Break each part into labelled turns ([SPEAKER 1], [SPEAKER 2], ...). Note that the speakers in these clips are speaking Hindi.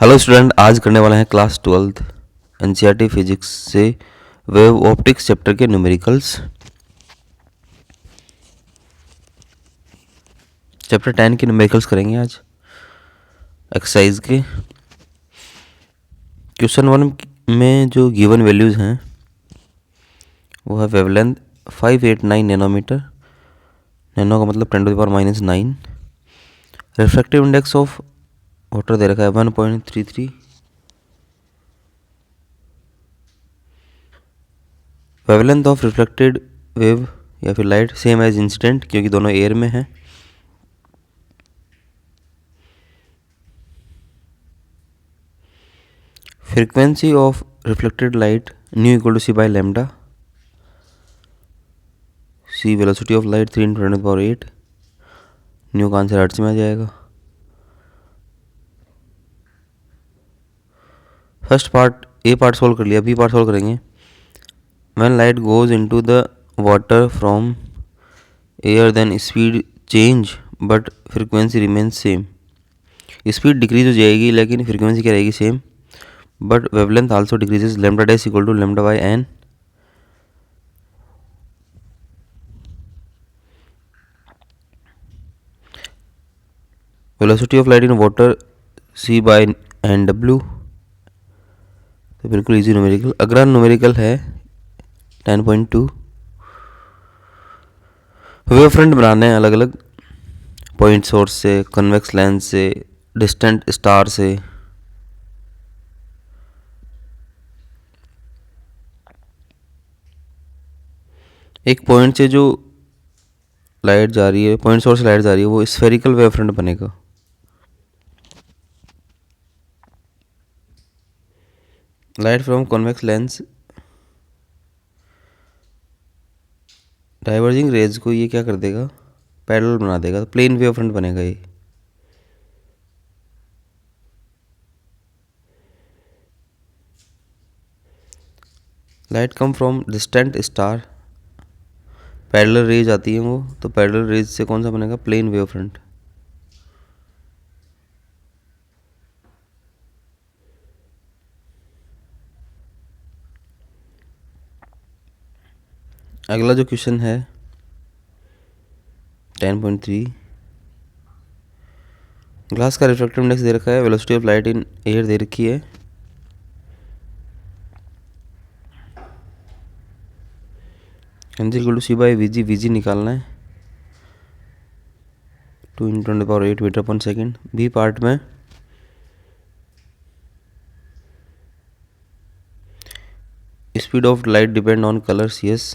[SPEAKER 1] हेलो स्टूडेंट, आज करने वाले हैं क्लास 12th एनसीईआरटी फिजिक्स से वेव ऑप्टिक्स चैप्टर के न्यूमेरिकल्स। चैप्टर 10 के न्यूमेरिकल्स करेंगे आज एक्सरसाइज के। क्वेश्चन 1 में जो गिवन वैल्यूज़ हैं वो है वेवलेंथ 589 नैनोमीटर, नैनो का मतलब 10⁻⁹। रिफ्रैक्टिव इंडेक्स ऑफ वाटर दे रखा है 1.33। वेवलेंथ ऑफ रिफ्लेक्टेड वेव या फिर लाइट सेम एज इंसिडेंट, क्योंकि दोनों एयर में है। Frequency of reflected light nu equal to C by lambda. C velocity of light 3×10⁸। Nu का आंसर हर्ट्ज में आ जाएगा। First part A part solve कर लिया, बी पार्ट सोल्व करेंगे। When light goes into the water from air then speed change but frequency remains same. Speed decrease हो जाएगी लेकिन फ्रीक्वेंसी क्या रहेगी, same. But wavelength also decreases, lambda dash equal to lambda by N. Velocity of light in water C by N W. तो बिल्कुल इजी न्यूमेरिकल। अगला न्यूमेरिकल है 10.2। वेव फ्रंट बनाने हैं अलग अलग, पॉइंट सोर्स से, कन्वेक्स लेंस से, डिस्टेंट स्टार से। एक पॉइंट से जो लाइट जा रही है, पॉइंट सोर्स से लाइट जा रही है, वो स्फेरिकल वेव फ्रंट बनेगा। Light from convex lens diverging raise को ये क्या कर देगा, पैरेलल बना देगा, तो प्लेन वेव फ्रंट बनेगा ये। Light come from distant star, parallel raise आती है वो, तो पैरेलल रेज से कौन सा बनेगा, प्लेन वेव फ्रंट। अगला जो क्वेश्चन है 10.3। ग्लास का रिफ्रैक्टिव इंडेक्स दे रखा है, velocity of light in air दे रखी है। N equal to C by v g निकालना है, 2×10⁸ metre per second. B part में speed of light depend on colours, yes.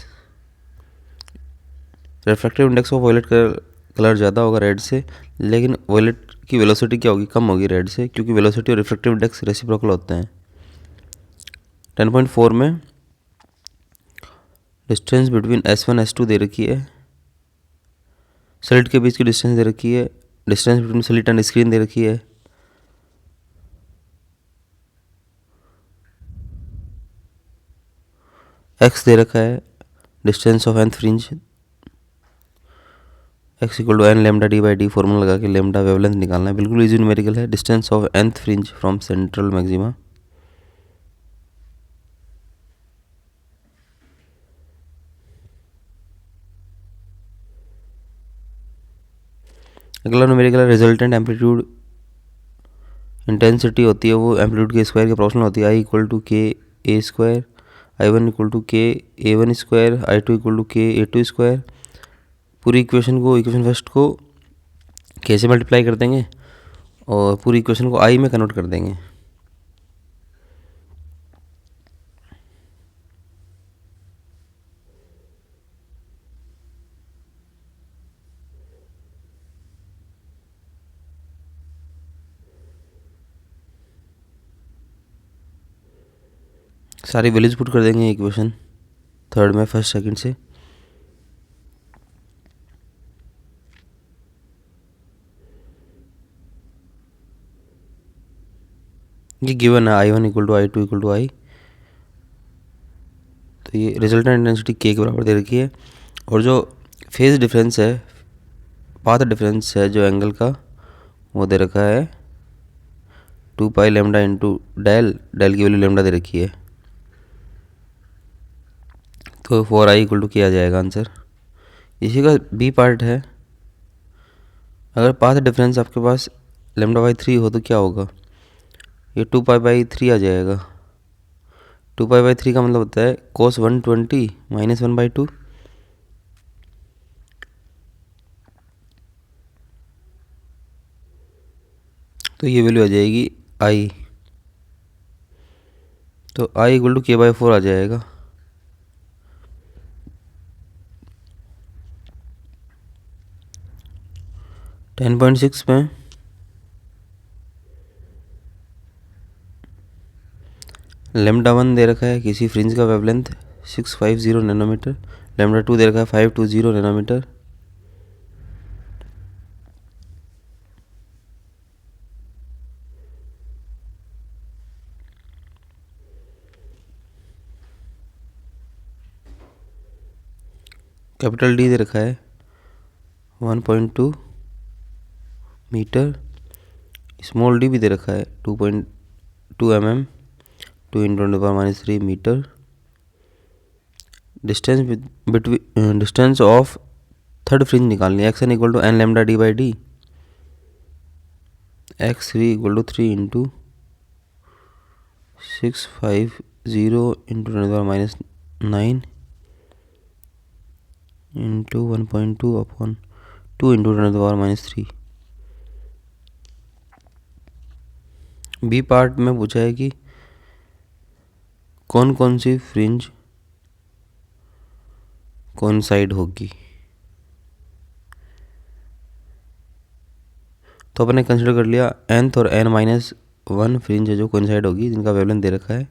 [SPEAKER 1] Refractive index of violet colour ज़्यादा होगा रेड से, लेकिन वॉयलेट की वेलोसिटी क्या होगी, कम होगी रेड से, क्योंकि वेलोसिटी और रिफ्रैक्टिव इंडेक्स रेसिप्रोकल होते हैं। 10.4 में डिस्टेंस बिटवीन S1 S2 दे रखी है, स्लिट के बीच की डिस्टेंस दे रखी है, distance between slit and screen दे रखी है। एक्स दे रखा है, distance of nth fringe x equal to N lambda D by d, formula लगा के लेमडा वेवलेंथ निकालना है। बिल्कुल इजी न्यूमेरिकल है। Distance of nth fringe from central maxima. अगला न्यूमेरिकल है रिजल्टेंट एम्पलीट्यूड। इंटेंसिटी होती है वो एम्पलीट्यूड के स्क्वायर के प्रोपोर्शनल होती है। आई इक्वल टू के ए स्क्वायर, I1 इक्वल टू के A1 square, I2 equal to के A2 स्क्वायर। पूरी इक्वेशन फर्स्ट को के से मल्टीप्लाई कर देंगे और पूरी इक्वेशन को आई में कन्वर्ट कर देंगे। सारी वैल्यूज पुट कर देंगे इक्वेशन थर्ड में, फर्स्ट सेकंड से। ये गिवन है I1 equal to I2 equal to I, तो ये रिजल्टेंट इंटेंसिटी के बराबर दे रखी है। और जो फेज डिफरेंस है, पाथ डिफरेंस है जो एंगल का, वो दे रखा है 2 पाई लेमडा इंटू डेल, डेल की वैल्यू लेमडा दे रखी है, तो 4i इक्वल टू क्या आ जाएगा आंसर। इसी का बी पार्ट है, अगर पाथ डिफरेंस आपके पास लेमडा बाई 3 हो तो क्या होगा, ये 2 पाई बाई 3 आ जाएगा। 2 पाई बाई 3 का मतलब होता है कोस 120 माइनस 1/2। तो ये वैल्यू आ जाएगी आई, तो आई इक्वल टू k/4 आ जाएगा। टेन पॉइंट सिक्स में लेमडा 1 दे रखा है किसी फ्रिंज का वेवलेंथ 650 नैनोमीटर, लेमडा 2 दे रखा है 520 नैनोमीटर। कैपिटल डी दे रखा है 1.2 मीटर, स्मॉल डी भी दे रखा है 2.2 mm, 2 × 10⁻³ metre. Distance of third fringe निकालनी है, xn equal to N lambda D by D, x3 equal to 3 into 650 × 10⁻9 into 1.2 upon 2 × 10⁻3। B part में पूछा है कि कौन कौन सी फ्रिंज कोइंसाइड होगी, तो अपने कंसिडर कर लिया nth और n-1 फ्रिंज है जो कोइंसाइड होगी, जिनका वेवलेंथ दे रखा है,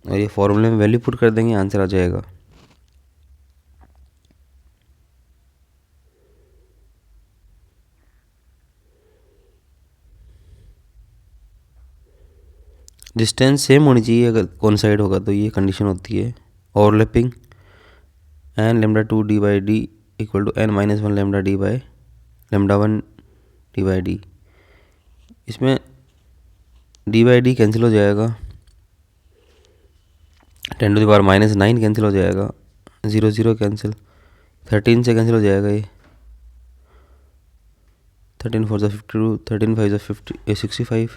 [SPEAKER 1] और ये फॉर्मूले में वैल्यू पुट कर देंगे, आंसर आ जाएगा। डिस्टेंस सेम होनी चाहिए, अगर कोइंसाइड होगा तो ये कंडीशन होती है overlapping. N lambda 2 D by D equal to n-1 lambda D by lambda 1 D by D. इसमें डी बाई डी कैंसिल हो जाएगा, 10⁻⁹ कैंसिल हो जाएगा, 0 0 कैंसिल, 13 से कैंसिल हो जाएगा, ये 13 4 52, 13 5 50 65,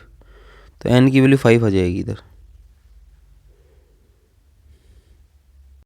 [SPEAKER 1] तो n की वैल्यू 5 आ जाएगी इधर।